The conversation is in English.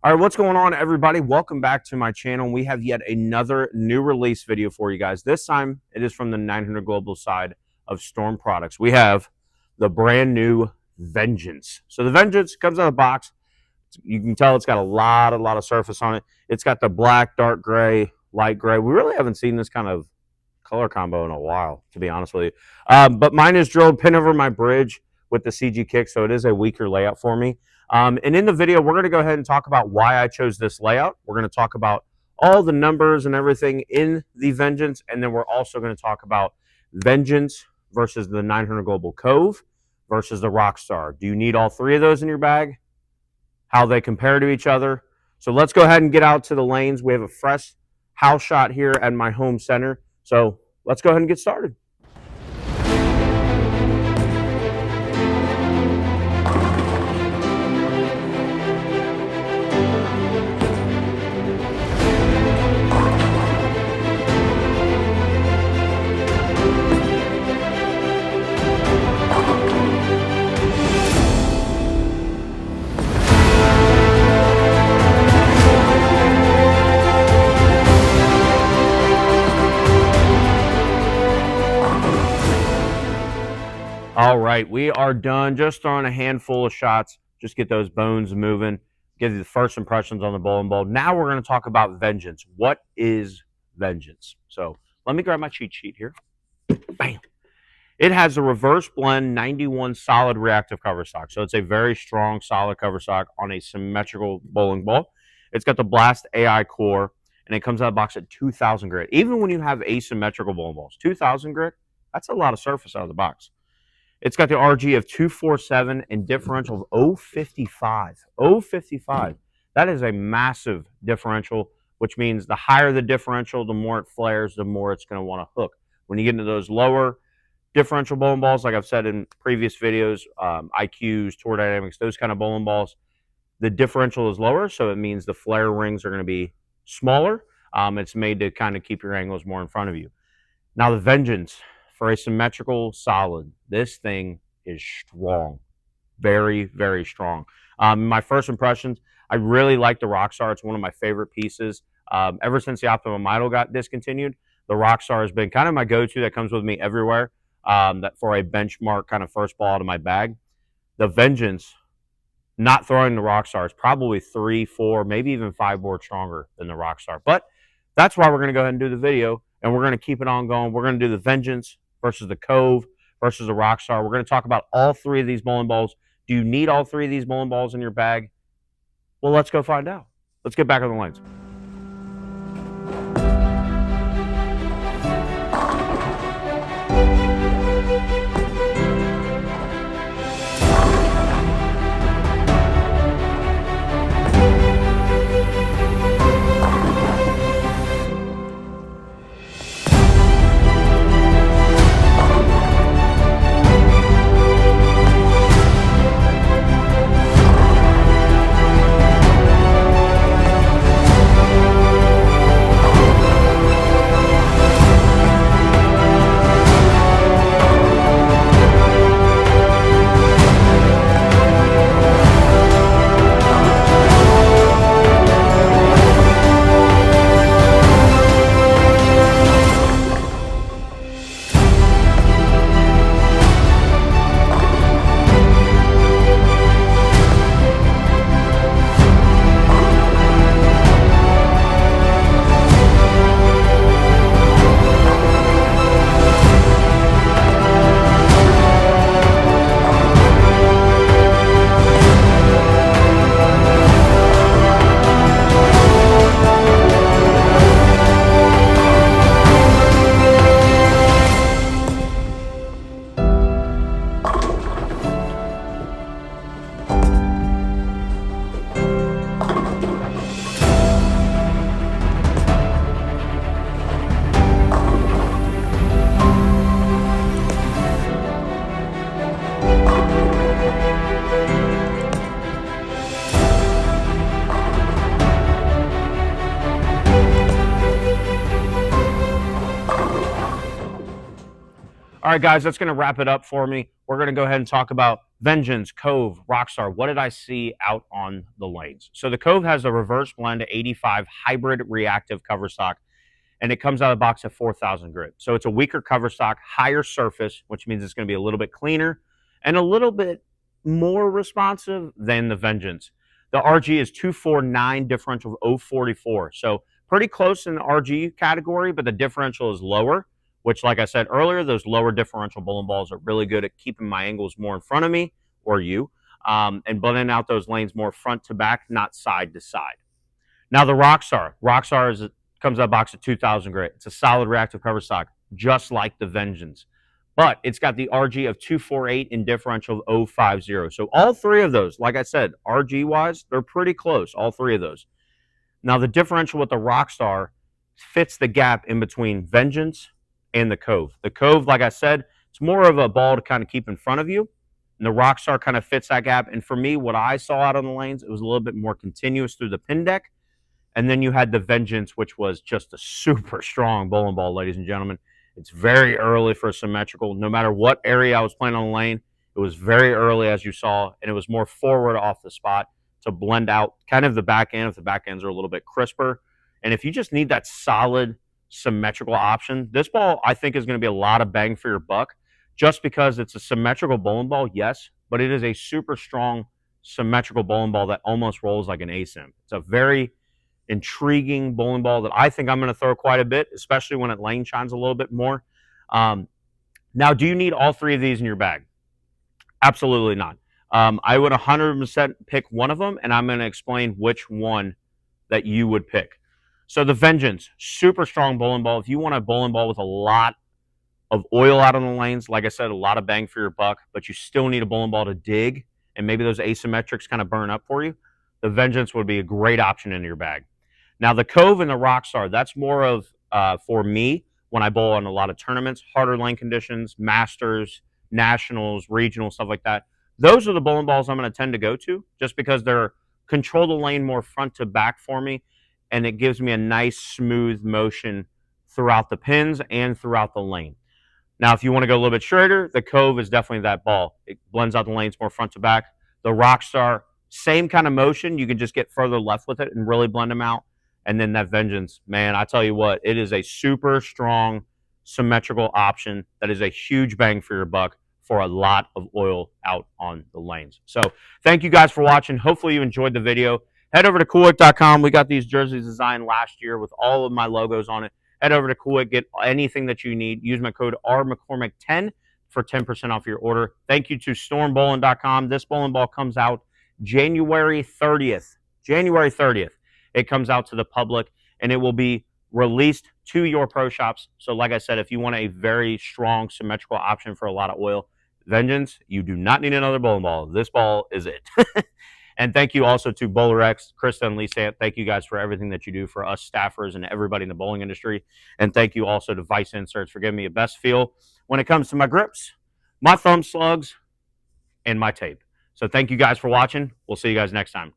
All right, what's going on, everybody? Welcome back to my channel. We have yet another new release video for you guys. This time, it is from the 900 Global side of Storm Products. We have the brand new Vengance. So the Vengance comes out of the box. You can tell it's got a lot of surface on it. It's got the black, dark gray, light gray. We really haven't seen this kind of color combo in a while, to be honest with you. But mine is drilled pin over my bridge with the CG kick, so it is a weaker layout for me. And in the video, we're going to go ahead and talk about why I chose this layout. We're going to talk about all the numbers and everything in the Vengance, and then we're also going to talk about Vengance versus the 900 Global Cove versus the Rockstar. Do you need all three of those in your bag? How they compare to each other? So let's go ahead and get out to the lanes. We have a fresh house shot here at my home center. So let's go ahead and get started. All right, we are done. Just throwing a handful of shots. Just get those bones moving. Give you the first impressions on the bowling ball. Now we're going to talk about Vengance. What is Vengance? So let me grab my cheat sheet here. Bam. It has a reverse blend 91 solid reactive cover stock. So it's a very strong, solid cover stock on a symmetrical bowling ball. It's got the Blast AI core, and it comes out of the box at 2,000 grit. Even when you have asymmetrical bowling balls, 2,000 grit, that's a lot of surface out of the box. It's got the RG of 247 and differential of 055. 055. That is a massive differential, which means the higher the differential, the more it flares, the more it's going to want to hook. When you get into those lower differential bowling balls, like I've said in previous videos, IQs, Tour Dynamics, those kind of bowling balls, the differential is lower, so it means the flare rings are going to be smaller. It's made to kind of keep your angles more in front of you. Now the Vengance, for a symmetrical solid, this thing is strong. Very, very strong. My first impressions, I really like the Rockstar. It's one of my favorite pieces. Ever since the Optimum Idol got discontinued, the Rockstar has been kind of my go-to that comes with me everywhere, that for a benchmark kind of first ball out of my bag. The Vengance, not throwing the Rockstar, is probably 3, 4, maybe even 5 board stronger than the Rockstar. But that's why we're going to go ahead and do the video, and we're going to keep it on going. We're going to do the Vengance versus the Cove versus the Rockstar. We're going to talk about all three of these bowling balls. Do you need all three of these bowling balls in your bag? Well, let's go find out. Let's get back on the lanes. All right, guys, that's going to wrap it up for me. We're going to go ahead and talk about Vengeance, Cove, Rockstar. What did I see out on the lanes? So the Cove has a reverse blend 85 hybrid reactive cover stock, and it comes out of the box at 4,000 grit. So it's a weaker cover stock, higher surface, which means it's going to be a little bit cleaner and a little bit more responsive than the Vengeance. The RG is 249, differential of 044. So pretty close in the RG category, but the differential is lower, which, like I said earlier, those lower differential bowling balls are really good at keeping my angles more in front of me or you, and blending out those lanes more front to back, not side to side. Now the Rockstar. Comes out of box at 2,000 grit. It's a solid reactive cover stock, just like the Vengeance. But it's got the RG of 248 and differential of 050. So all three of those, like I said, RG-wise, they're pretty close, all three of those. Now the differential with the Rockstar fits the gap in between Vengeance and the Cove. The Cove, like I said, it's more of a ball to kind of keep in front of you. And the Rockstar kind of fits that gap. And for me, what I saw out on the lanes, it was a little bit more continuous through the pin deck. And then you had the Vengeance, which was just a super strong bowling ball, ladies and gentlemen. It's very early for a symmetrical. No matter what area I was playing on the lane, it was very early, as you saw, and it was more forward off the spot to blend out kind of the back end if the back ends are a little bit crisper. And if you just need that solid symmetrical option, this ball, I think, is going to be a lot of bang for your buck just because it's a symmetrical bowling ball, yes, but it is a super strong symmetrical bowling ball that almost rolls like an ASIM. It's a very intriguing bowling ball that I think I'm going to throw quite a bit, especially when it lane shines a little bit more. Now, do you need all three of these in your bag? Absolutely not. I would 100% pick one of them, and I'm going to explain which one that you would pick. So the Vengeance, super strong bowling ball. If you want a bowling ball with a lot of oil out on the lanes, like I said, a lot of bang for your buck, but you still need a bowling ball to dig, and maybe those asymmetrics kind of burn up for you, the Vengeance would be a great option in your bag. Now, the Cove and the Rockstar, that's more of, for me, when I bowl on a lot of tournaments, harder lane conditions, Masters, Nationals, Regional, stuff like that. Those are the bowling balls I'm going to tend to go to just because they're control the lane more front to back for me, and it gives me a nice, smooth motion throughout the pins and throughout the lane. Now, if you want to go a little bit straighter, the Cove is definitely that ball. It blends out the lanes more front to back. The Rockstar, same kind of motion. You can just get further left with it and really blend them out. And then that Vengeance, man, I tell you what, it is a super strong symmetrical option that is a huge bang for your buck for a lot of oil out on the lanes. So thank you guys for watching. Hopefully you enjoyed the video. Head over to coolwick.com. We got these jerseys designed last year with all of my logos on it. Head over to Coolwick, get anything that you need. Use my code RMcCormick10 for 10% off your order. Thank you to stormbowling.com. This bowling ball comes out January 30th. January 30th. It comes out to the public, and it will be released to your pro shops. So like I said, if you want a very strong symmetrical option for a lot of oil, Vengeance, you do not need another bowling ball. This ball is it. And thank you also to BowlerX, Krista and Lisa. Thank you guys for everything that you do for us staffers and everybody in the bowling industry. And thank you also to Vice Inserts for giving me a best feel when it comes to my grips, my thumb slugs, and my tape. So thank you guys for watching. We'll see you guys next time.